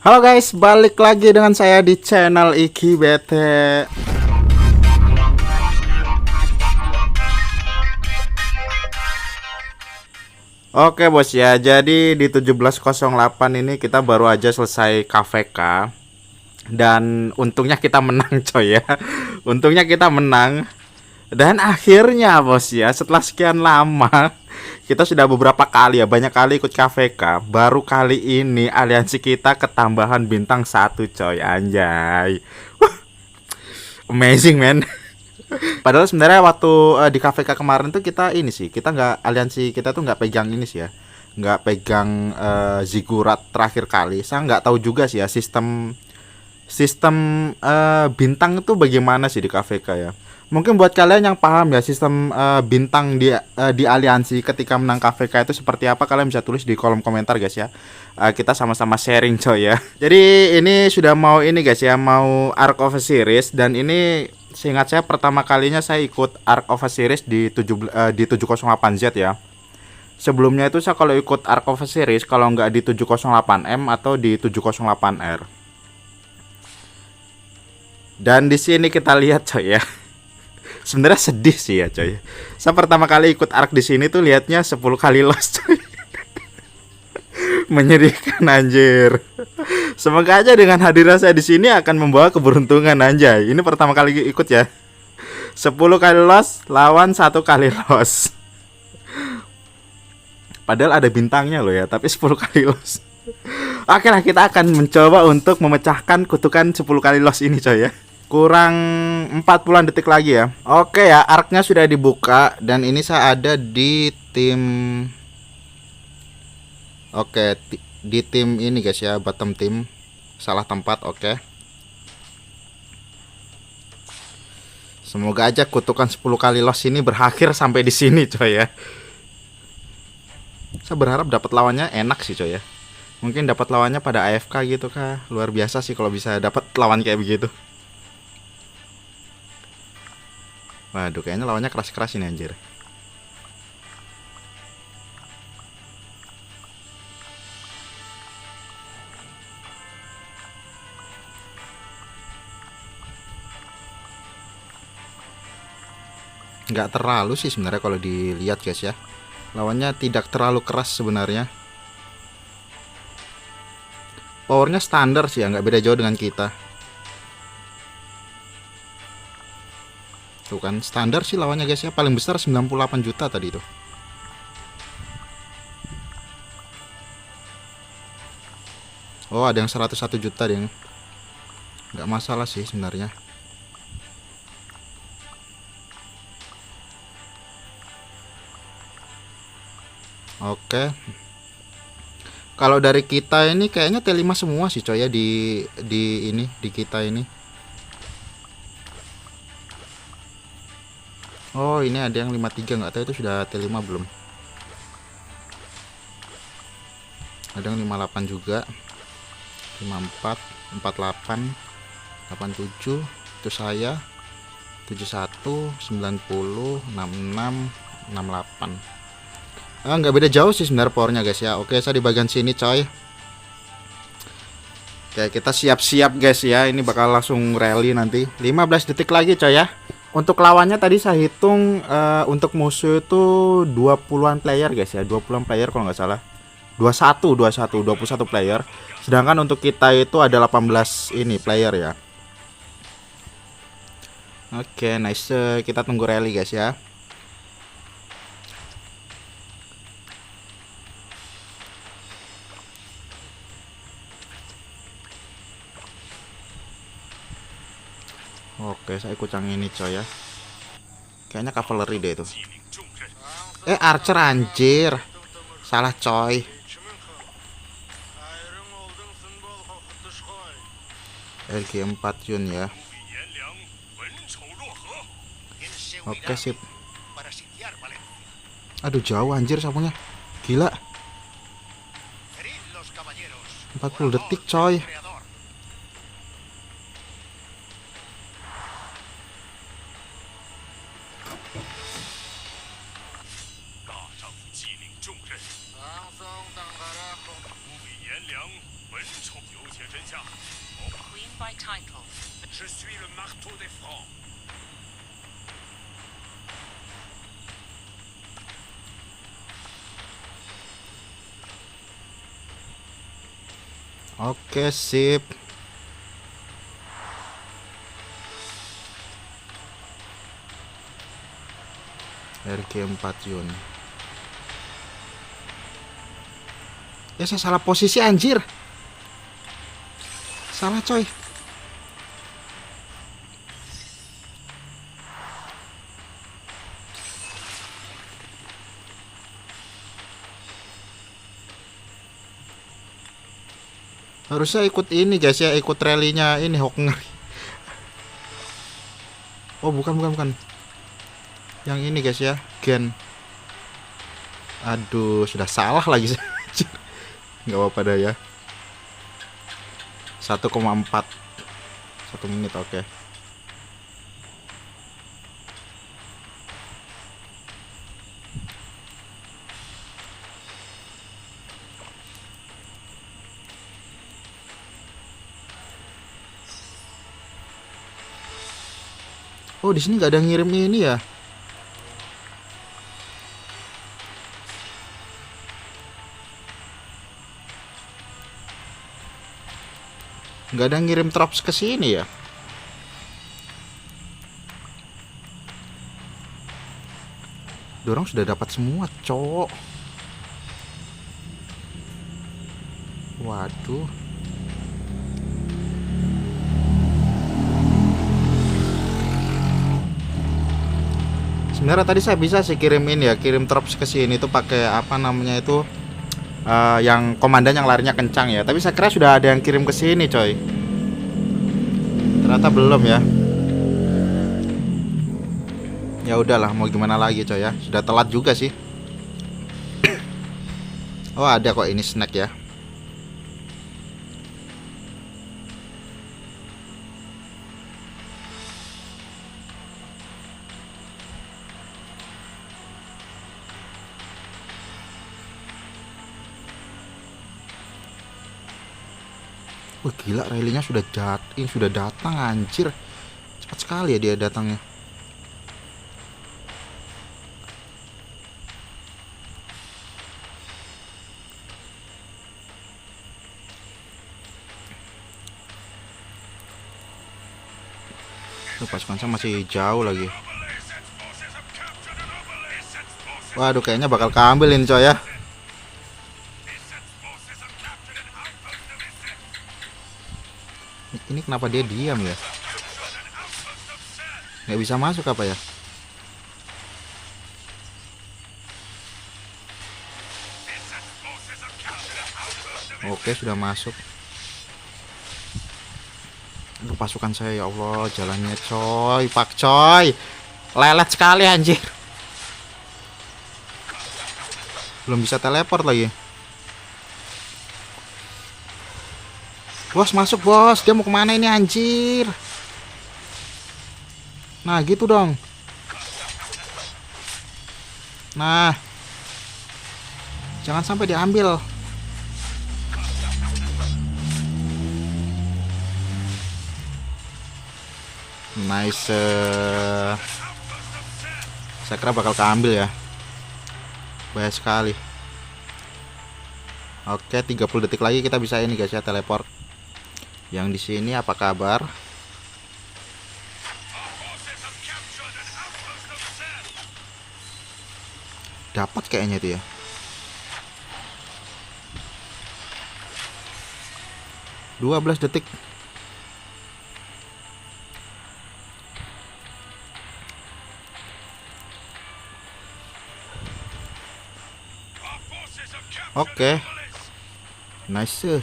Halo guys, balik lagi dengan saya di channel Iki Bete. Oke bos ya, jadi di 1708 ini kita baru aja selesai KVK. Dan untungnya kita menang coy ya. Untungnya kita menang. Dan akhirnya bos ya, setelah sekian lama kita sudah beberapa kali ya, banyak kali ikut KVK. Baru kali ini aliansi kita ketambahan bintang 1 coy, anjay. Amazing man. Padahal sebenarnya waktu di KVK kemarin tuh kita ini sih, kita nggak, aliansi kita tuh nggak pegang ini sih ya, nggak pegang zigurat terakhir kali. Saya nggak tahu juga sih ya sistem bintang itu bagaimana sih di KVK ya. Mungkin buat kalian yang paham ya sistem bintang di aliansi ketika menang KVK itu seperti apa, kalian bisa tulis di kolom komentar guys ya. Kita sama-sama sharing coy ya. Jadi ini sudah mau ini guys ya, mau Arc of a Series, dan ini seingat saya pertama kalinya saya ikut Arc of a Series di 708Z ya. Sebelumnya itu saya kalau ikut Arc of a Series kalau nggak di 708M atau di 708R. Dan di sini kita lihat coy ya. Sebenarnya sedih sih ya coy. Saya pertama kali ikut Arc di sini tuh lihatnya 10 kali loss coy. Menyedihkan anjir. Semoga aja dengan hadirnya saya di sini akan membawa keberuntungan anjay. Ini pertama kali ikut ya. 10 kali loss lawan 1 kali loss. Padahal ada bintangnya loh ya, tapi 10 kali loss. Oke lah, kita akan mencoba untuk memecahkan kutukan 10 kali loss ini coy ya. Kurang 40-an detik lagi ya. Oke ya, arc-nya sudah dibuka dan ini saya ada di tim. Oke, di tim ini guys ya, bottom tim. Salah tempat, oke. Semoga aja kutukan 10 kali loss ini berakhir sampai di sini coy ya. Saya berharap dapat lawannya enak sih coy ya. Mungkin dapat lawannya pada AFK gitu kah. Luar biasa sih kalau bisa dapat lawan kayak begitu. Waduh, kayaknya lawannya keras-keras ini anjir. Nggak terlalu sih sebenarnya kalau dilihat guys ya. Lawannya tidak terlalu keras sebenarnya. Powernya standar sih ya, nggak beda jauh dengan kita. Tuh kan, standar sih lawannya guys ya. Paling besar 98 juta tadi tuh. Oh, ada yang 101 juta deh. Nggak masalah sih sebenarnya. Oke. Kalau dari kita ini kayaknya T5 semua sih coy ya, di kita ini. Oh, ini ada yang 53, nggak tahu itu sudah T5 belum. Ada yang 58 juga. 54, 48, 87, itu saya. 71, 90, 66, 68. Nggak beda jauh sih sebenarnya powernya guys ya. Oke, saya di bagian sini coy. Oke, kita siap-siap guys ya. Ini bakal langsung rally nanti. 15 detik lagi coy ya. Untuk lawannya tadi saya hitung untuk musuh itu 20-an player guys ya. 20-an player kalau nggak salah. 21 player. Sedangkan untuk kita itu ada 18 ini player ya. Oke, nice. Kita tunggu rally guys ya. Oke, saya ikut yang ini coy ya. Kayaknya cavalry deh itu. Archer anjir. Salah coy. LG4 Yun ya. Oke, sip. Aduh, jauh anjir sapunya. Gila. 40 detik coy. Queen by title. Je suis le marteau des Francs. Oke, sip. RG4 Yun. Ya, saya salah posisi anjir. Salah coy. Harusnya ikut ini guys ya, ikut rally-nya ini Hawknger. Oh, bukan. Yang ini guys ya, Gen. Aduh, sudah salah lagi. Nggak apa-apa dah ya. 1,4 1 menit, oke. Oh, di sini nggak ada ngirim ini ya. Nggak ada ngirim troops ke sini ya. Dorong sudah dapat semua, cowok. Waduh. Sebenarnya tadi saya bisa sih kirimin ya, kirim troops ke sini tuh pakai apa namanya itu, yang komandan yang larinya kencang ya. Tapi saya kira sudah ada yang kirim ke sini, coy. Ternyata belum ya. Ya udahlah, mau gimana lagi, coy ya. Sudah telat juga sih. Oh, ada kok ini snack ya. Wah, gila, rally-nya sudah datang anjir. Cepat sekali ya dia datangnya. Tuh, pasukan saya masih jauh lagi. Waduh, kayaknya bakal keambil ini, coy ya. Ini kenapa dia diam ya? Nggak bisa masuk apa ya? Oke, sudah masuk. Aduh, pasukan saya, ya Allah, jalannya coy, pak coy. Lelet sekali anjir. Belum bisa teleport lagi. Bos, masuk bos. Dia mau kemana ini anjir? Nah, gitu dong. Nah, jangan sampai diambil. Nice. Saya kira bakal keambil ya. Bahaya sekali. Oke, 30 detik lagi kita bisa ini guys ya, teleport. Yang di sini apa kabar? Dapat kayaknya itu ya. Dua 12 detik. Oke. Nice.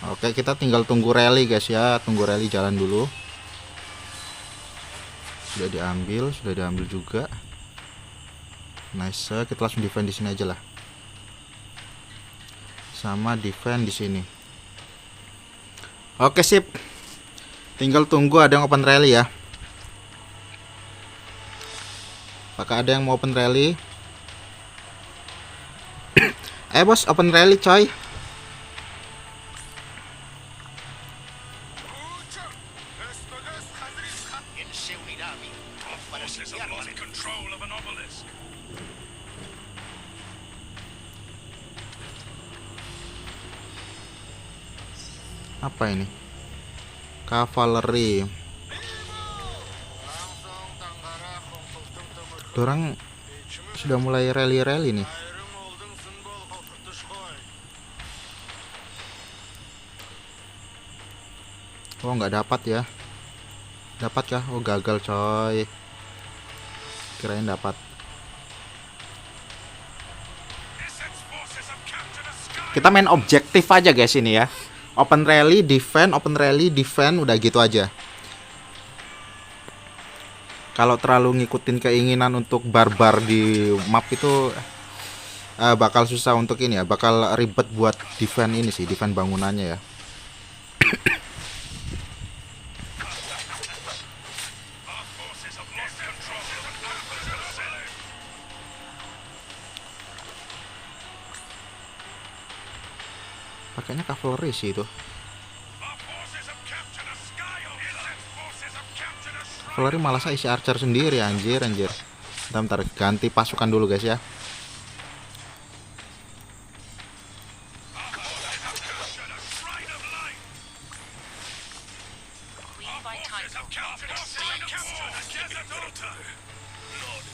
Oke, kita tinggal tunggu rally guys ya. Tunggu rally jalan dulu. Sudah diambil juga. Nice, kita langsung defend di sini aja lah. sama defend di sini. Oke, sip. Tinggal tunggu ada yang open rally ya. Apakah ada yang mau open rally? Bos, open rally coy. Forces have lost control of an obelisk. Apa ini? Cavalry. Dorang sudah mulai rally-rally nih. Oh, nggak dapat ya. Dapat kah? Oh, gagal coy. Kirain dapat. Essex forces have captured a sky. Kita main objektif aja guys ini ya. Open rally, defend, udah gitu aja. Kalau terlalu ngikutin keinginan untuk barbar di map itu bakal susah untuk ini ya, bakal ribet buat defend ini sih, defend bangunannya ya. Our forces have lost control of an outpost of Senate. Pakainya cavalry sih itu. Our forces have captured a sky. Essex forces have captured a shrine. Cavalry malah saya isi archer sendiri anjir. Bentar, ganti pasukan dulu guys ya. Captured a shrine of light. Queen by Forces have title. captured a shrine of war. A desert altar.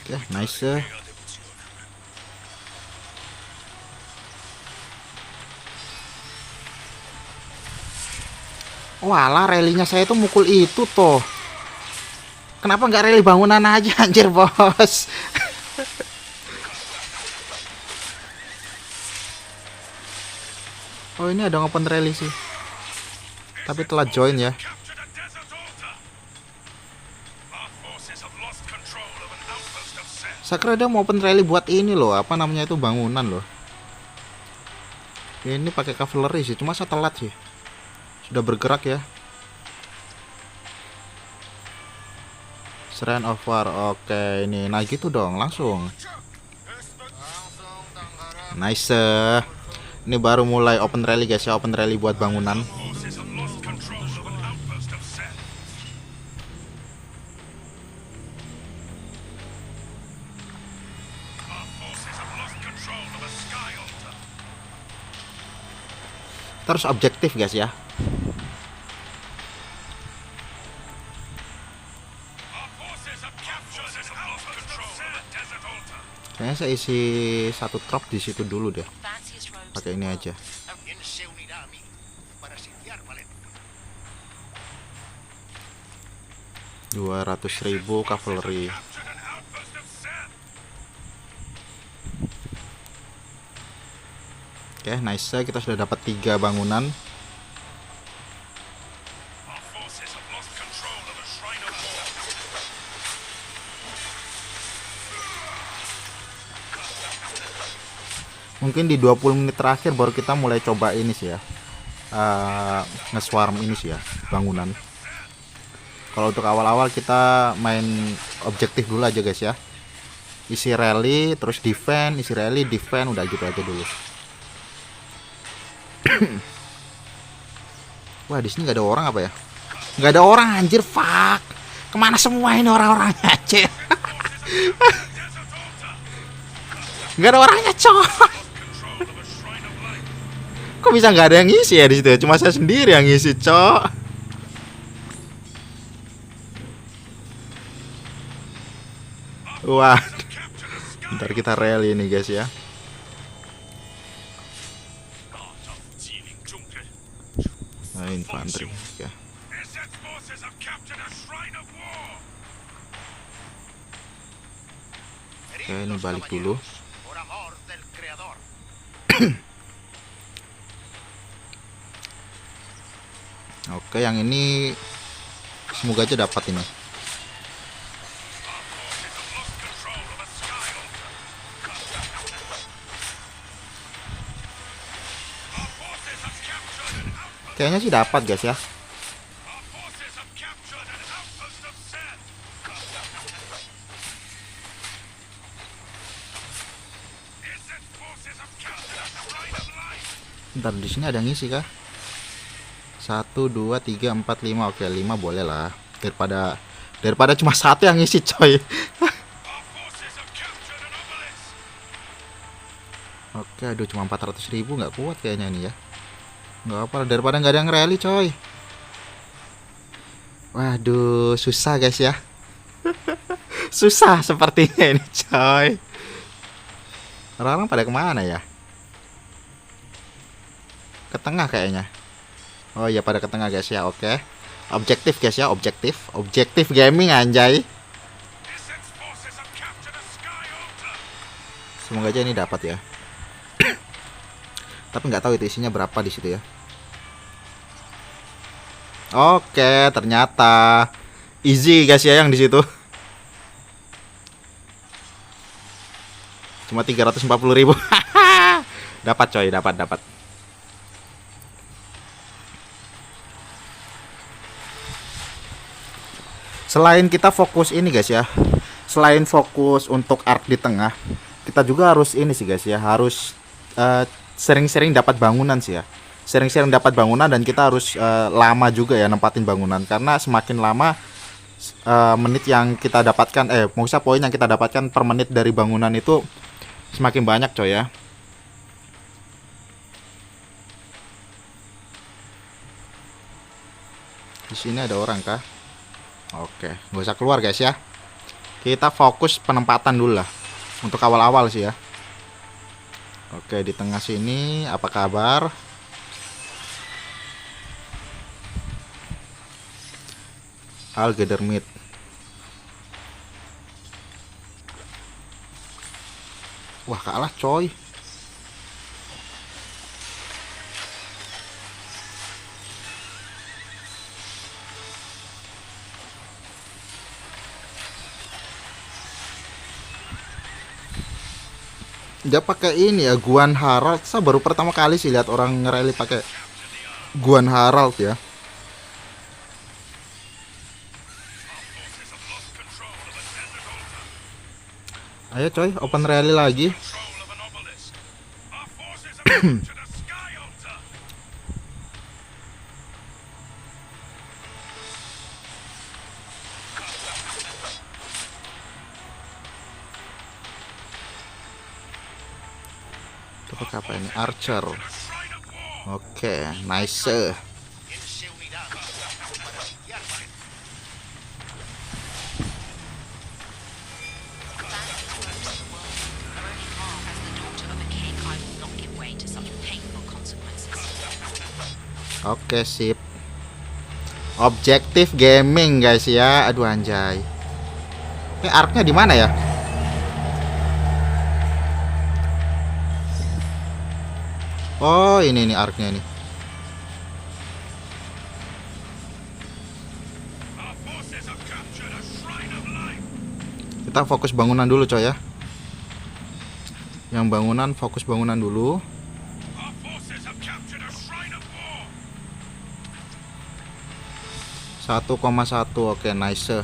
Oke, nice. Walah, rally-nya saya tuh mukul itu toh. Kenapa nggak rally bangunan aja anjir, bos? Oh, ini ada open rally sih. Tapi telah join ya. Captured a desert altar. Our forces have lost control of an outpost of Senate. Saya kira dia mau open rally buat ini loh, apa namanya itu, bangunan loh. Ini pakai cavalry sih, cuma saya telat sih. Sudah bergerak ya. Shrine of War. Oke, ini nah gitu dong, langsung. Nice. Ini baru mulai open rally guys ya, open rally buat bangunan. Forces have lost control of an outpost of Senate. Our forces have lost control of a sky altar. Terus objektif guys ya. Our forces have captured an outpost of a desert altar. Kayaknya saya isi satu trop di situ dulu deh. Fanciest robes. Pakai ini aja. También se unirá a mí para sitiar Valencia. 200.000 cavalry. Captured an outpost of Senate. Oke, nice. Kita sudah dapat 3 bangunan. Our forces have lost control of a shrine of war. Mungkin di 20 menit terakhir baru kita mulai coba ini sih ya. Nge-swarm ini sih ya, bangunan. Kalau untuk awal-awal kita main objektif dulu aja guys ya. Isi rally, terus defend, isi rally, defend, udah gitu aja dulu. Wah, di sini nggak ada orang apa ya? Nggak ada orang anjir, fuck. Kemana semua ini orang-orangnya anjir? Nggak ada orangnya, coy. Kok bisa nggak ada yang ngisi ya di situ? Cuma saya sendiri yang ngisi, cok. Wah, ntar kita rally ini guys ya. Nah, infanteri ya. Essex forces have captured a shrine of war. Oke, ini balik dulu. Por amor del creador. Oke, yang ini semoga aja dapat ini. Kayaknya sih dapat guys ya. Our forces have captured an outpost of Seth. Izzet forces have captured a shrine of life. Ntar di sini ada yang ngisi kah? 1, 2, 3, 4, 5. Oke, 5 boleh lah. Daripada cuma satu yang ngisi coy. Our forces have captured an obelisk. Oke, aduh cuma 400.000 nggak kuat kayaknya nih ya. Nggak apa, daripada nggak ada yang rally coy. Waduh, susah guys ya. Susah sepertinya ini coy. Orang-orang pada kemana ya? Ke tengah kayaknya. Oh iya, pada ke tengah guys ya, oke. Objektif guys ya, objektif gaming anjay. Izzet's forces have captured a sky altar. Semoga aja ini dapat ya. Tapi nggak tahu itu isinya berapa di situ ya. Oke, ternyata easy guys ya yang di situ. Cuma 340.000. Dapat coy, dapat. Selain kita fokus ini guys ya, selain fokus untuk arc di tengah, kita juga harus ini sih guys ya, harus sering-sering dapat bangunan sih ya. Sering-sering dapat bangunan dan kita harus lama juga ya nempatin bangunan, karena semakin lama menit yang kita dapatkan, maksudnya poin yang kita dapatkan per menit dari bangunan itu semakin banyak coy ya. Di sini ada orang kah? Oke, nggak usah keluar guys ya. Kita fokus penempatan dulu lah untuk awal-awal sih ya. Oke, di tengah sini apa kabar? I'll gather meat. Wah, kalah coy. Dia pakai ini ya, Guan Harald. Saya baru pertama kali sih lihat orang nge-rally pakai Guan Harald ya. Ayo coy, open rally lagi. Control of an obelisk. Our forces have captured a sky altar. Itu pakai apa ini? Archer. A shrine of war. Oke, nice. Él se unirá a mí para sitiar Valencia. Are only half as the daughter of a king. I will not give way to such painful consequences. Oke, sip. Objektif gaming guys ya. Aduh anjay. Ini arc-nya di mana ya? Oh, ini nih arc-nya nih. Our forces have captured a shrine of life. Kita fokus bangunan dulu coy ya. Yang bangunan, fokus bangunan dulu. Our forces have captured a shrine of war. 1,1. Oke, nice.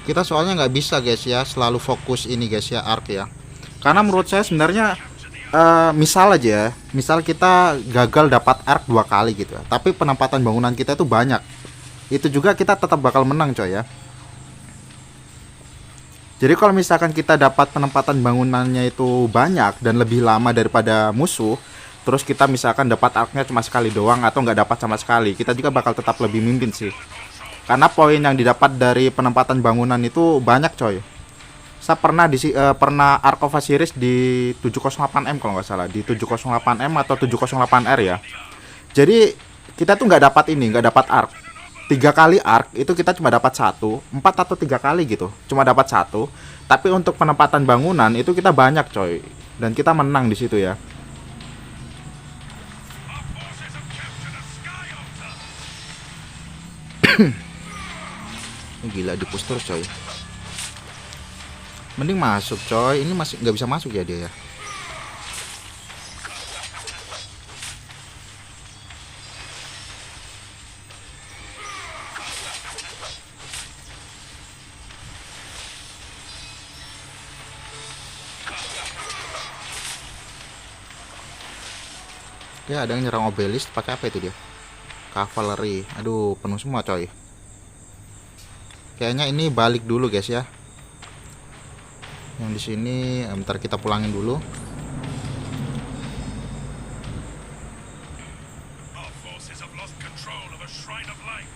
Kita soalnya nggak bisa guys ya selalu fokus ini guys ya, arc ya. Karena menurut saya sebenarnya misal aja ya, misal kita gagal dapat arc 2 kali gitu ya, tapi penempatan bangunan kita itu banyak, itu juga kita tetap bakal menang coy ya. Jadi kalau misalkan kita dapat penempatan bangunannya itu banyak dan lebih lama daripada musuh, terus kita misalkan dapat arc-nya cuma sekali doang atau nggak dapat sama sekali, kita juga bakal tetap lebih mimpin sih. Karena poin yang didapat dari penempatan bangunan itu banyak coy. Saya pernah pernah Ark of Osiris di 708M kalau nggak salah, di 708M atau 708R ya. Jadi kita tuh nggak dapat ini, nggak dapat Ark. 3 kali Ark itu kita cuma dapat 1, 4 atau 3 kali gitu, cuma dapat 1. Tapi untuk penempatan bangunan itu kita banyak coy, dan kita menang di situ ya. Our forces have captured a sky altar. Gila, di push terus coy. Mending masuk coy. Ini masih nggak bisa masuk ya dia ya. Oke, ada yang nyerang obelisk pakai apa itu dia? Cavalry. Aduh, penuh semua coy. Kayaknya ini balik dulu guys ya. Yang di sini bentar kita pulangin dulu. Our forces have lost control of a shrine of light.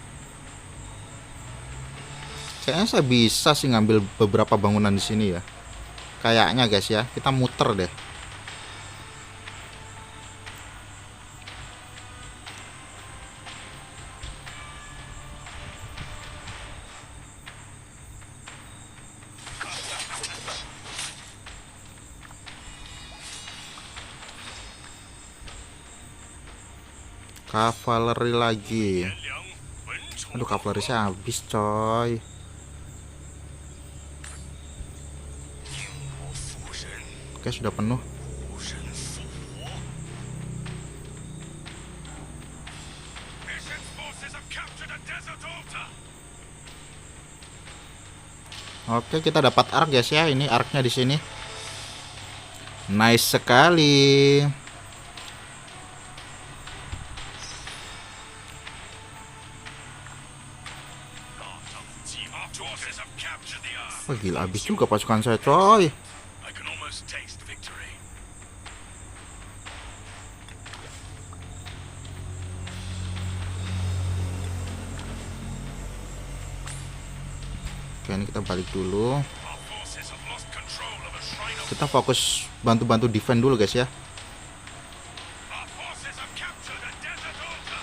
Kayaknya saya bisa sih ngambil beberapa bangunan di sini ya. Kayaknya guys ya, kita muter deh. Cavalry lagi. Aduh, cavalry saya habis coy. Oke, sudah penuh. Mission's forces have captured a desert altar. Oke, kita dapat arc guys ya. Ini arcnya di sini. Nice sekali. Our forces have captured the earth. Wah, gila habis juga pasukan saya coy. I can almost taste victory. Oke, ini kita balik dulu. Our forces have lost control of a shrine of Kita fokus bantu-bantu defend dulu guys ya. Our forces have captured a desert altar.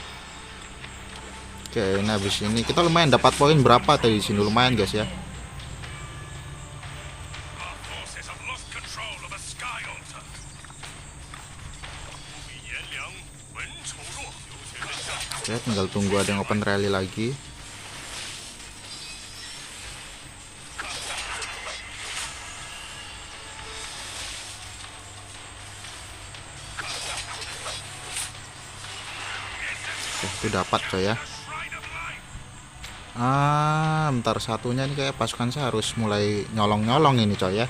Oke, ini habis ini kita lumayan dapat poin berapa tadi di sini, lumayan guys ya. Our forces have lost control of a sky altar. Oke, tinggal tunggu ada yang open rally lagi. Oke, itu dapat coy ya. Bentar, satunya nih kayak pasukan saya harus mulai nyolong-nyolong ini coy ya.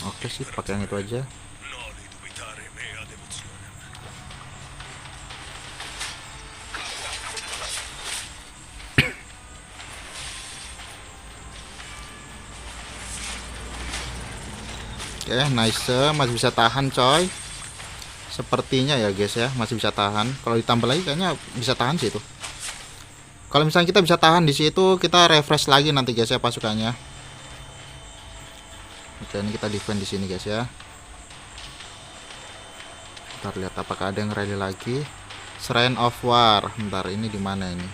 Oke sih, pakai yang itu aja. Noli dubitare mea devotionem. Oke, nice, masih bisa tahan coy. Sepertinya ya guys ya, masih bisa tahan. Kalau ditambah lagi kayaknya bisa tahan sih itu. Kalau misalnya kita bisa tahan di situ, kita refresh lagi nanti guys ya pasukannya. Oke, ini kita defend di sini guys ya. Ntar lihat apakah ada yang rally lagi. Shrine of War. Bentar, ini di mana ini?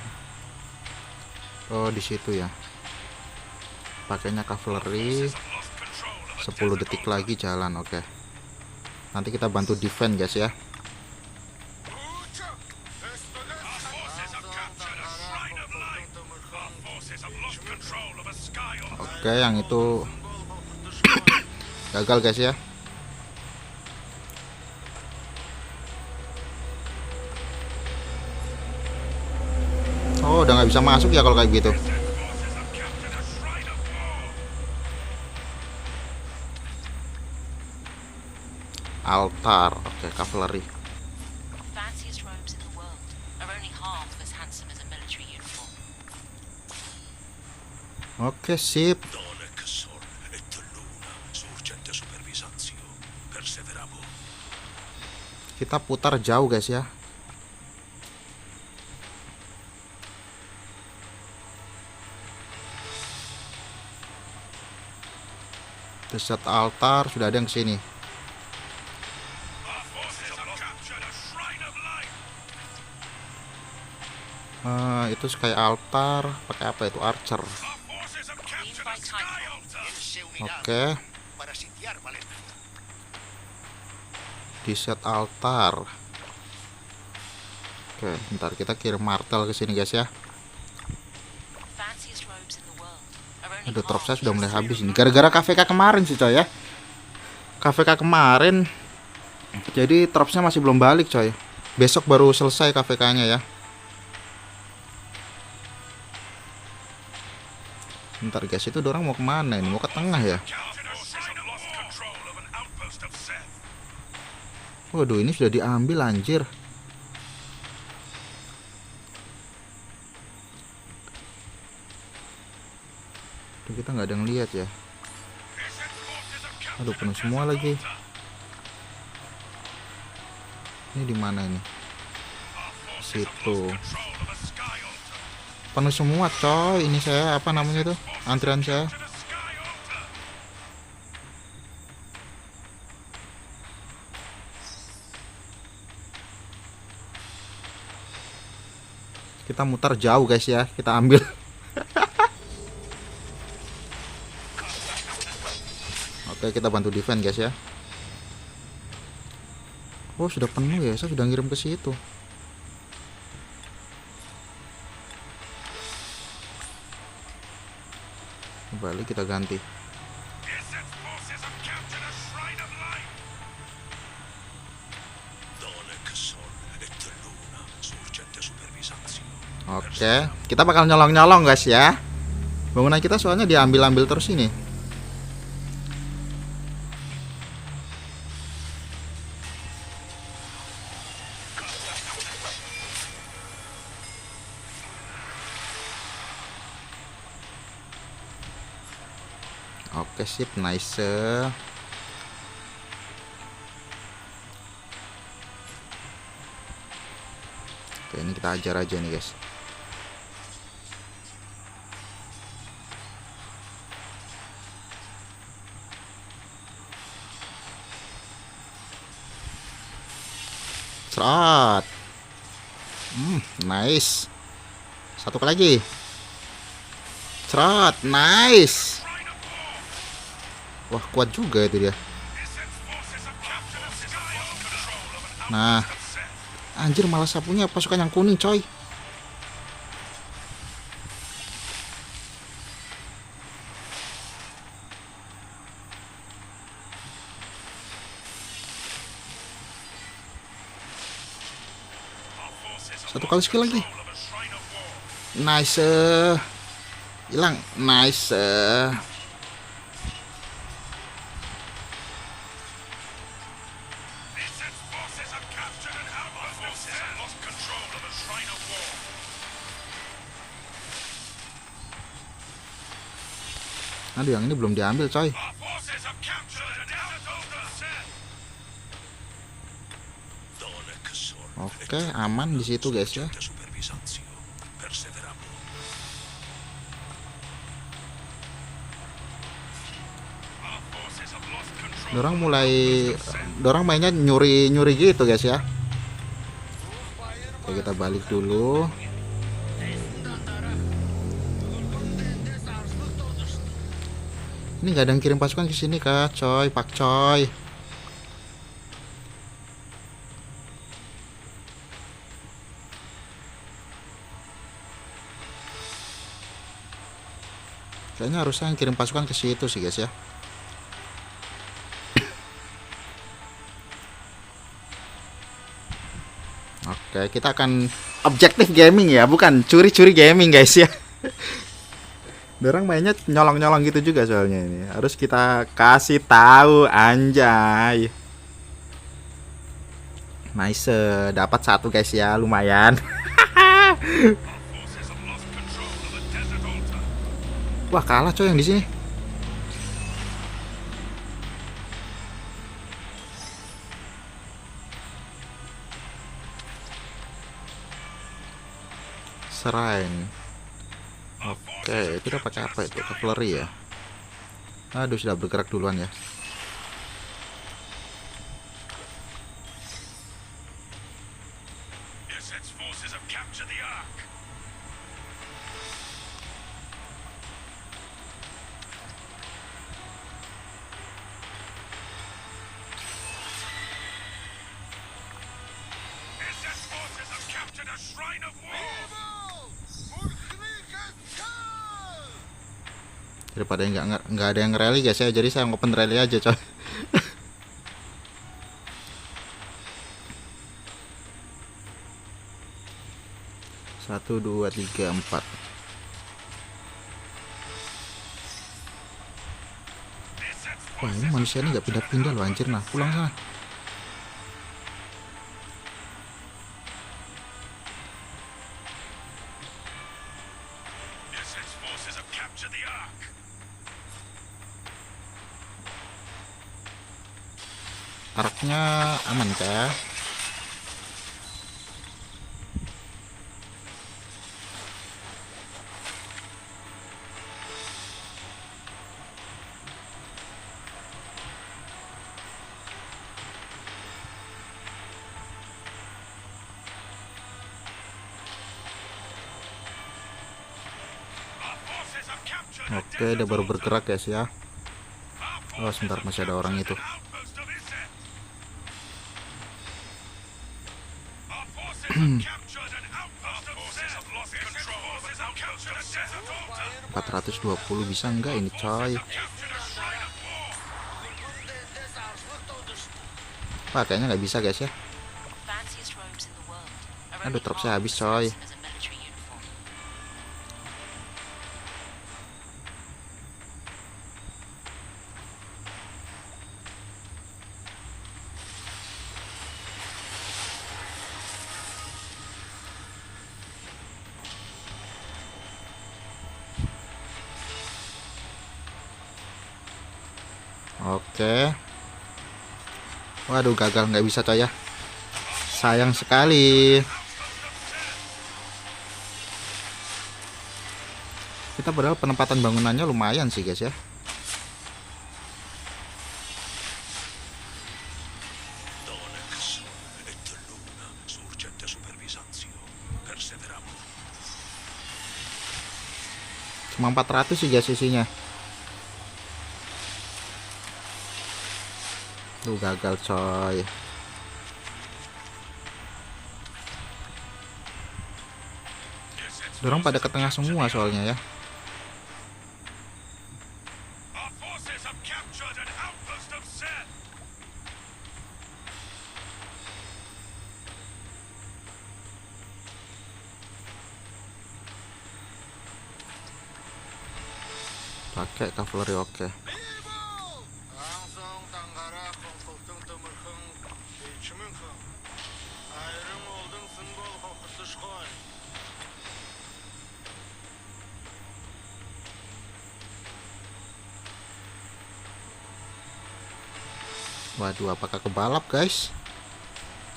Oh, di situ ya. Pakainya cavalry. 10 detik lagi jalan, oke. Nanti kita bantu defend guys ya. Oke, yang itu gagal guys ya. Oh, udah nggak bisa masuk ya kalau kayak gitu. Altar, oke, cavalry. Fanciest robes in the world are only half as handsome as a military uniform. Oke, sip. Done Casor et Luna surgente super Bisanzio. Perseveramo. Kita putar jauh guys ya. Desert altar, sudah ada yang kesini. Our forces have captured a shrine of light. Itu kayak altar, pakai apa itu? Archer. Our forces have captured a sky altar. servirá Oke, para sitiar Valencia. di set altar. Oke, bentar kita kirim martel ke sini guys ya. Fanciest robes in the world are only Aduh, trop saya half sudah as mulai habis ini. Gara-gara KVK kemarin sih coy ya. KVK kemarin. Jadi tropsnya masih belum balik coy. Besok baru selesai KVK-nya ya. Bentar guys, itu dorang mau kemana ini? Mau ke tengah ya? Our forces have lost control of an outpost of Seth. Waduh, ini sudah diambil anjir. Tuh, kita nggak ada yang lihat ya. Aduh, penuh semua lagi. Ini di mana ini? Situ. Penuh semua coy. Ini saya apa namanya tuh? Antrian saya. Kita mutar jauh guys ya. Kita ambil. Oke, kita bantu defend guys ya. Oh, sudah penuh ya. Saya sudah ngirim ke situ. Balik, kita ganti. Oke, kita bakal nyolong-nyolong guys ya. Bangunan kita soalnya diambil-ambil terus ini. Oke, sip, nice. Oke, ini kita ajar aja nih guys. Serot. Nice. Satu lagi. Serot, nice. Wah, kuat juga itu dia. Nah, anjir, malah sapunya pasukan yang kuning coy. Satu kali skill lagi. Nice. Hilang. Nice. Aduh, yang ini belum diambil coy. Oke, aman di situ guys ya. Dorang mainnya nyuri gitu guys ya. Oke, kita balik dulu. Ini gak ada yang kirim pasukan ke sini kah, coy, pak coy. Kayaknya harusnya yang kirim pasukan ke situ sih guys ya. Oke, kita akan objektif gaming ya, bukan curi-curi gaming guys ya. Dorang mainnya nyolong-nyolong gitu juga soalnya ini. Harus kita kasih tahu anjay. Nice, dapat satu guys ya, lumayan. Wah, kalah coy yang di sini. Shrine. Oke, kita pakai apa itu? Cavalry ya. Aduh, sudah bergerak duluan ya. line of war. Daripada nggak ada yang rally guys ya, jadi saya open rally aja coy. Satu, dua, tiga, empat. Wah, ini manusia ini nggak pindah-pindah loh anjir. Nah, pulang sana. Isset's forces have captured the Ark. Arknya aman kah? Our forces have captured Oke, dia baru bergerak guys ya. Oh, sebentar, masih ada orang itu. outpost of Isset. Our forces have captured an outpost of Isset. Have lost control of an outpost of Desert Altar. 420 bisa enggak ini coy? Captured a shrine of war. Wah, kayaknya nggak bisa guys ya. Fanciest robes in the world are Aduh, only truk saya half habis as coy. handsome as a military uniform. Oke. Waduh, gagal, nggak bisa coy ya. Sayang sekali. Kita padahal penempatan bangunannya lumayan sih guys ya. Donex et luna surgente super Bisanzio. Perseveramo. Cuma 400 sih guys isinya. Tuh gagal coy. Dorong pada ke tengah semua soalnya ya. Our forces have captured an outpost of Set. Pakai cavalry oke. Аңсың таңғара қоңқылтың тымырқың бейчімінқің. Айрың олдың сынбол қоқыртыш қой. Waduh, apakah kebalap guys?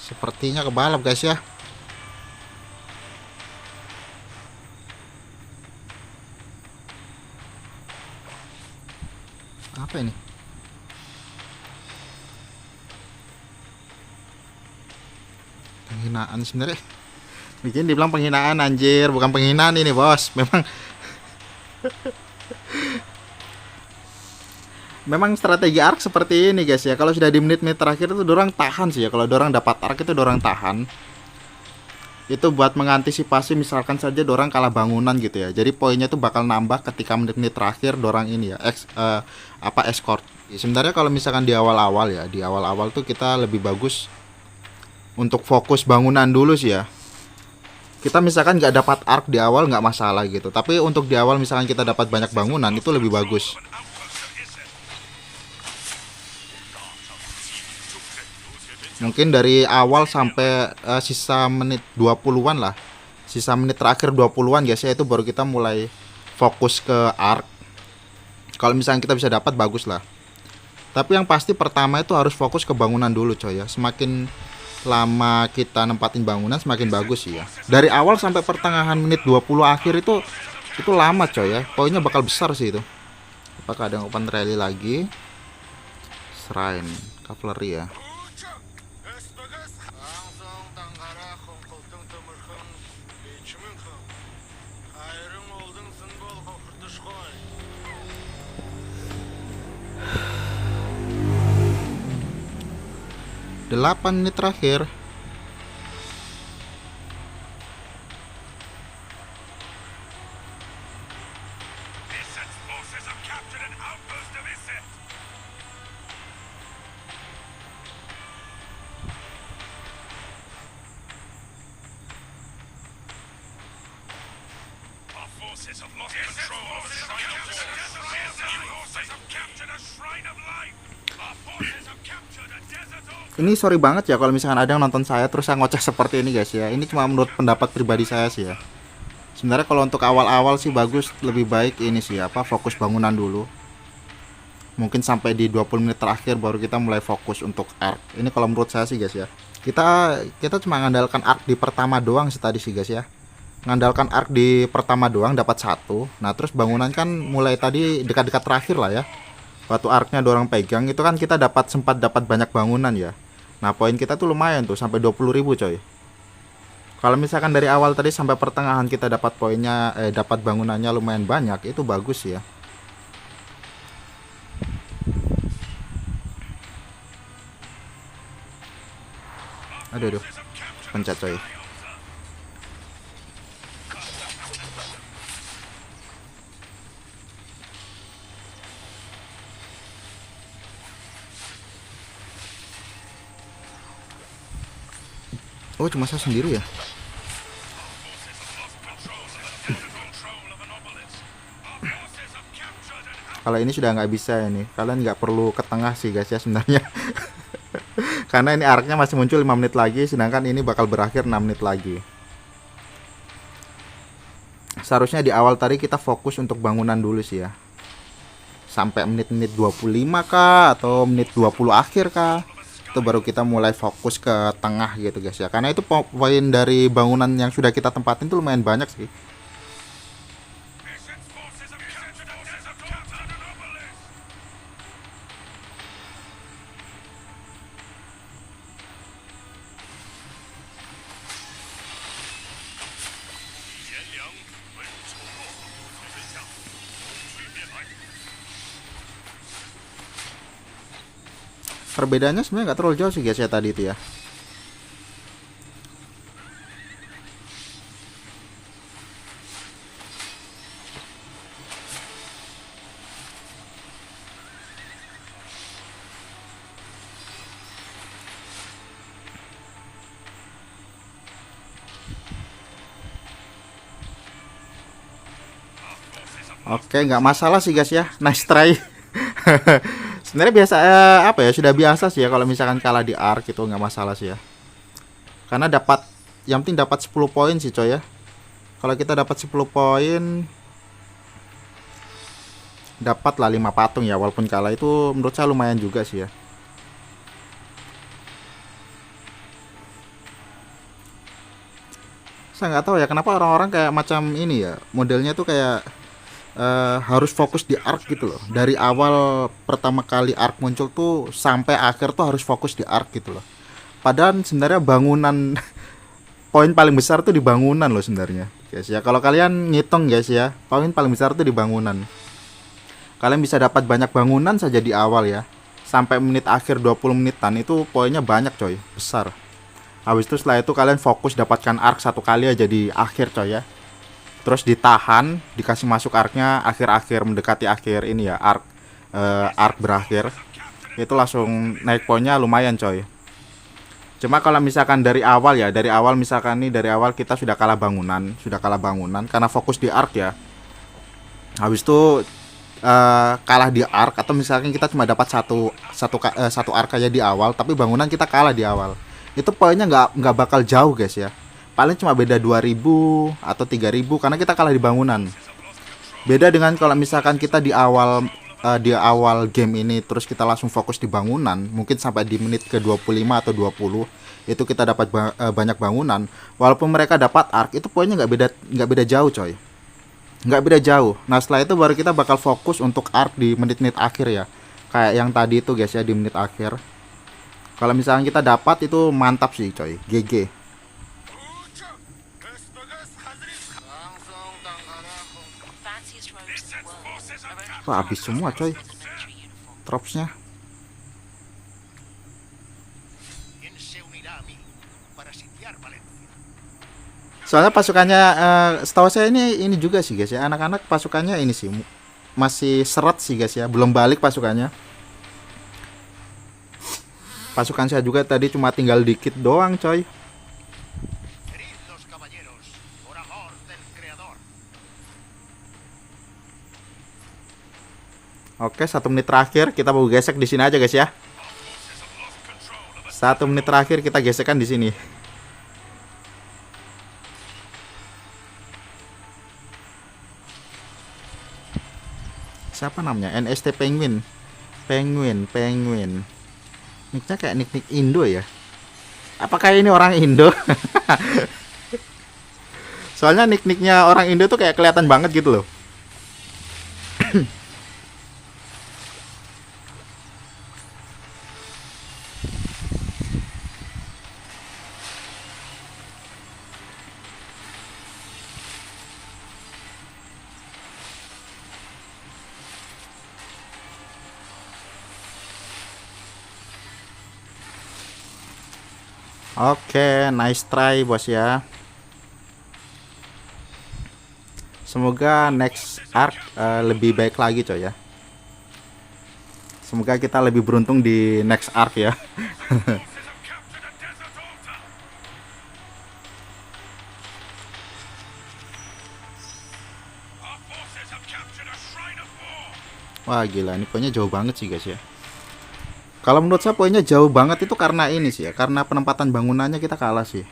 Sepertinya kebalap guys ya. Apa ini? Penghinaan sebenarnya. Bikin dibilang penghinaan anjir, bukan penghinaan ini bos. Memang strategi arc seperti ini guys ya. Kalau sudah di menit-menit terakhir itu dorang tahan sih ya. Kalau dorang dapat arc itu dorang tahan. Itu buat mengantisipasi misalkan saja dorang kalah bangunan gitu ya. Jadi poinnya tuh bakal nambah ketika menit-menit terakhir dorang ini ya. Escort. Sebenarnya kalau misalkan di awal-awal ya, di awal-awal tuh kita lebih bagus untuk fokus bangunan dulu sih ya. Kita misalkan nggak dapat arc di awal nggak masalah gitu. Tapi untuk di awal misalkan kita dapat banyak bangunan itu lebih bagus. Mungkin dari awal sampai sisa menit 20-an lah. Sisa menit terakhir 20-an guys ya, itu baru kita mulai fokus ke arc. Kalau misalnya kita bisa dapat bagus lah. Tapi yang pasti pertama itu harus fokus ke bangunan dulu coy ya. Semakin lama kita nempatin bangunan semakin bagus sih ya. Dari awal sampai pertengahan menit 20 akhir itu lama coy ya. Poinnya bakal besar sih itu. Apakah ada yang open rally lagi? Shrine cavalry ya. Аңсың таңғара қоңқылтың тымырқың бейчімінқің. Айрың олдың сынбол қоқыртыш қой. 8 menit terakhir. forces have lost control of the shrine of war. Our forces have captured a shrine of life. Our forces have captured a desert oasis. Ini sorry banget ya kalau misalkan ada yang nonton saya terus saya ngoceh seperti ini guys ya. Ini cuma menurut pendapat pribadi saya sih ya. Sebenarnya kalau untuk awal-awal sih bagus, lebih baik ini sih apa, fokus bangunan dulu. Mungkin sampai di 20 menit terakhir baru kita mulai fokus untuk arc. Ini kalau menurut saya sih guys ya. Kita cuma ngandalkan arc di pertama doang sih tadi sih guys ya. Ngandalkan arc di pertama doang dapat 1. Nah, terus bangunan kan mulai tadi dekat-dekat terakhir lah ya. Waktu arcnya dorong pegang itu kan kita sempat dapat banyak bangunan ya. Nah, poin kita tuh lumayan tuh sampai 20.000 coy. Kalau misalkan dari awal tadi sampai pertengahan kita dapat poinnya, dapat bangunannya lumayan banyak, itu bagus ya. Aduh, pencet coy. Oh, cuma saya sendiri ya. Kalau ini sudah nggak bisa ini, kalian nggak perlu ke tengah sih guys ya sebenarnya. Karena ini arcnya masih muncul 5 menit lagi, sedangkan ini bakal berakhir 6 menit lagi. Seharusnya di awal tadi kita fokus untuk bangunan dulu sih ya. Sampai menit-menit 25 kah atau menit 20 akhir kah? Itu baru kita mulai fokus ke tengah gitu guys ya. Karena itu poin dari bangunan yang sudah kita tempatin tuh lumayan banyak sih. Perbedaannya sebenarnya nggak terlalu jauh sih guys ya tadi itu ya. Oke, nggak masalah sih guys ya. Nice try. Sebenarnya biasa apa ya, sudah biasa sih ya kalau misalkan kalah di arc itu nggak masalah sih ya. Karena yang penting dapat 10 poin sih coy ya. Kalau kita dapat 10 poin dapat lah 5 patung ya, walaupun kalah itu menurut saya lumayan juga sih ya. Saya nggak tahu ya kenapa orang-orang kayak macam ini ya, modelnya tuh kayak harus fokus di arc gitu loh. Dari awal pertama kali arc muncul tuh sampai akhir tuh harus fokus di arc gitu loh. Padahal sebenarnya bangunan poin paling besar tuh di bangunan loh sebenarnya guys ya. Kalau kalian ngitung guys ya, poin paling besar tuh di bangunan. Kalian bisa dapat banyak bangunan saja di awal ya. Sampai menit akhir 20 menitan itu poinnya banyak coy, besar. Habis itu setelah itu kalian fokus dapatkan arc satu kali aja di akhir coy ya. Terus ditahan, dikasih masuk arcnya akhir-akhir mendekati akhir ini ya, arc berakhir. Itu langsung naik poinnya lumayan coy. Cuma kalau misalkan dari awal ya, dari awal kita sudah kalah bangunan karena fokus di arc ya. Habis itu kalah di arc, atau misalkan kita cuma dapat satu arc aja di awal tapi bangunan kita kalah di awal. Itu poinnya nggak bakal jauh guys ya. Paling cuma beda 2000 atau 3000 karena kita kalah di bangunan. Beda dengan kalau misalkan kita di awal game ini terus kita langsung fokus di bangunan, mungkin sampai di menit ke 25 atau 20 itu kita dapat banyak bangunan. Walaupun mereka dapat arc, itu poinnya nggak beda jauh coy. Nggak beda jauh. Nah, setelah itu baru kita bakal fokus untuk arc di menit-menit akhir ya. Kayak yang tadi itu guys ya, di menit akhir. Kalau misalkan kita dapat itu mantap sih coy, GG. Fanciest robes in the world. Wah, habis semua coy tropsnya. ¿Quién se unirá a mí para sitiar Valencia? Soalnya pasukannya setahu saya ini juga sih guys ya, anak-anak pasukannya ini sih masih seret sih guys ya, belum balik pasukannya. Pasukan saya juga tadi cuma tinggal dikit doang coy. Herid los caballeros, por amor del creador. Oke, 1 menit terakhir kita mau gesek di sini aja guys ya. 1 menit terakhir kita gesekkan di sini. Siapa namanya? NST Penguin. Penguin. Nicknya kayak nick Indo ya. Apakah ini orang Indo? Soalnya nicknya orang Indo tuh kayak kelihatan banget gitu loh. Oke, nice try bos ya. Semoga next arc lebih baik lagi coy ya. Semoga kita lebih beruntung di next arc ya. Our forces have captured a shrine of war. Wah gila, ini poinnya jauh banget sih guys ya. Kalau menurut saya poinnya jauh banget itu karena ini sih ya, karena penempatan bangunannya kita kalah sih.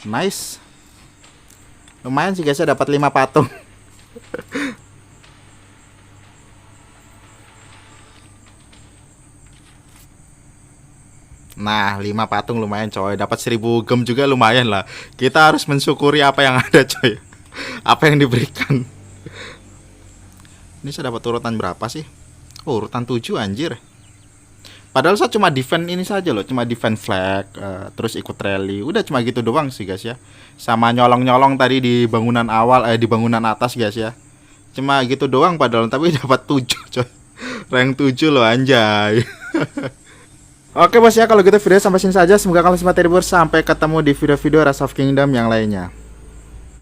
Nice. Lumayan sih guys ya, dapat 5 patung. Nah, 5 patung lumayan coy. Dapat 1000 gem juga lumayan lah. Kita harus mensyukuri apa yang ada coy. Apa yang diberikan. Ini saya dapat urutan berapa sih? Oh, urutan 7 anjir. Padahal saya cuma defend ini saja loh, cuma defend flag, terus ikut rally. Udah cuma gitu doang sih guys ya. Sama nyolong-nyolong tadi di bangunan awal, di bangunan atas guys ya. Cuma gitu doang padahal, tapi dapat 7 coy. Rank 7 loh anjay. Oke bos ya, kalau gitu video sampai sini saja. Semoga kalian semua terhibur. Sampai ketemu di video-video Rise of Kingdom yang lainnya.